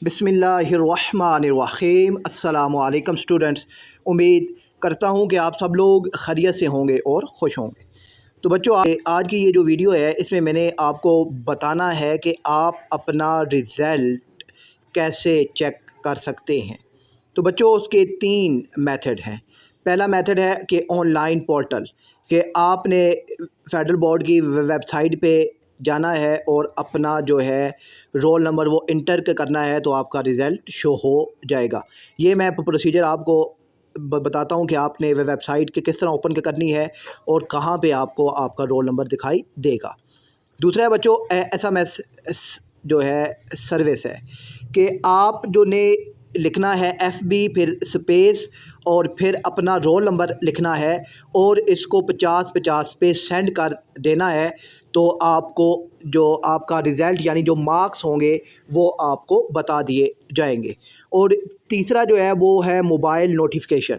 बिस्मिल्लाहिर्रहमानिर्रहीम। अस्सलामुअलैकुम स्टूडेंट्स, उम्मीद करता हूँ कि आप सब लोग खैरियत से होंगे और खुश होंगे। तो बच्चों, आज की ये जो वीडियो है इसमें मैंने आपको बताना है कि आप अपना रिज़ल्ट कैसे चेक कर सकते हैं। तो बच्चों, उसके 3 मेथड हैं। पहला मेथड है कि ऑनलाइन पोर्टल, कि आपने फेडरल बोर्ड की वेबसाइट पे जाना है और अपना जो है रोल नंबर वो इंटर करना है, तो आपका रिज़ल्ट शो हो जाएगा। ये मैं प्रोसीजर आपको बताता हूँ कि आपने वेबसाइट के किस तरह ओपन करनी है और कहाँ पे आपको आपका रोल नंबर दिखाई देगा। दूसरा है बच्चों, SMS जो है सर्विस है, कि आप जो ने लिखना है FB फिर स्पेस और फिर अपना रोल नंबर लिखना है और इसको 50-50 पे सेंड कर देना है, तो आपको जो आपका रिज़ल्ट यानी जो मार्क्स होंगे वो आपको बता दिए जाएंगे। और तीसरा जो है वो है मोबाइल नोटिफिकेशन,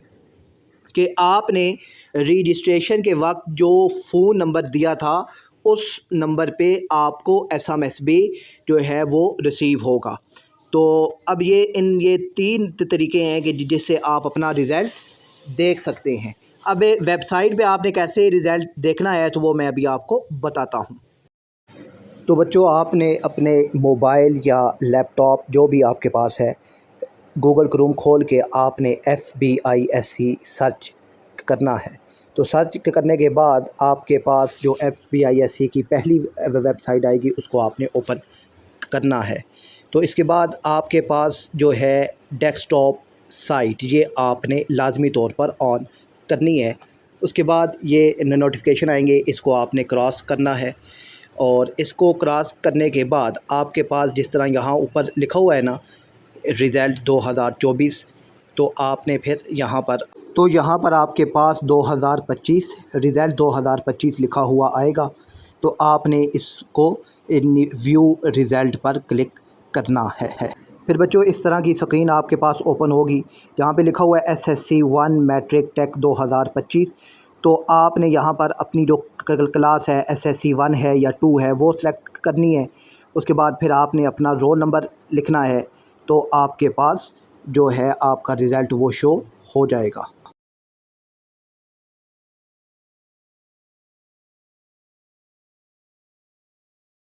कि आपने रजिस्ट्रेशन के वक्त जो फ़ोन नंबर दिया था उस नंबर पे आपको SMS भी जो है वो रिसीव होगा। तो अब ये 3 तरीके हैं कि जिससे आप अपना रिज़ल्ट देख सकते हैं। अब वेबसाइट पे आपने कैसे रिज़ल्ट देखना है तो वो मैं अभी आपको बताता हूँ। तो बच्चों, आपने अपने मोबाइल या लैपटॉप जो भी आपके पास है, गूगल क्रोम खोल के आपने FBISE सर्च करना है। तो सर्च करने के बाद आपके पास जो FBISE की पहली वेबसाइट आएगी उसको आपने ओपन करना है। तो इसके बाद आपके पास जो है डेस्कटॉप साइट, ये आपने लाजमी तौर पर ऑन करनी है। उसके बाद ये नोटिफिकेशन आएंगे, इसको आपने क्रॉस करना है। और इसको क्रॉस करने के बाद आपके पास जिस तरह यहाँ ऊपर लिखा हुआ है ना, रिज़ल्ट 2024, तो आपने फिर यहाँ पर आपके पास 2025 रिज़ल्ट 2025 लिखा हुआ आएगा। तो आपने इसको व्यू रिज़ल्ट पर क्लिक करना है। फिर बच्चों, इस तरह की स्क्रीन आपके पास ओपन होगी, जहाँ पे लिखा हुआ है SSC 1 मैट्रिक टेक 2025। तो आपने यहाँ पर अपनी जो क्लास है, SSC 1 है या 2 है, वो सिलेक्ट करनी है। उसके बाद फिर आपने अपना रोल नंबर लिखना है, तो आपके पास जो है आपका रिज़ल्ट वो शो हो जाएगा।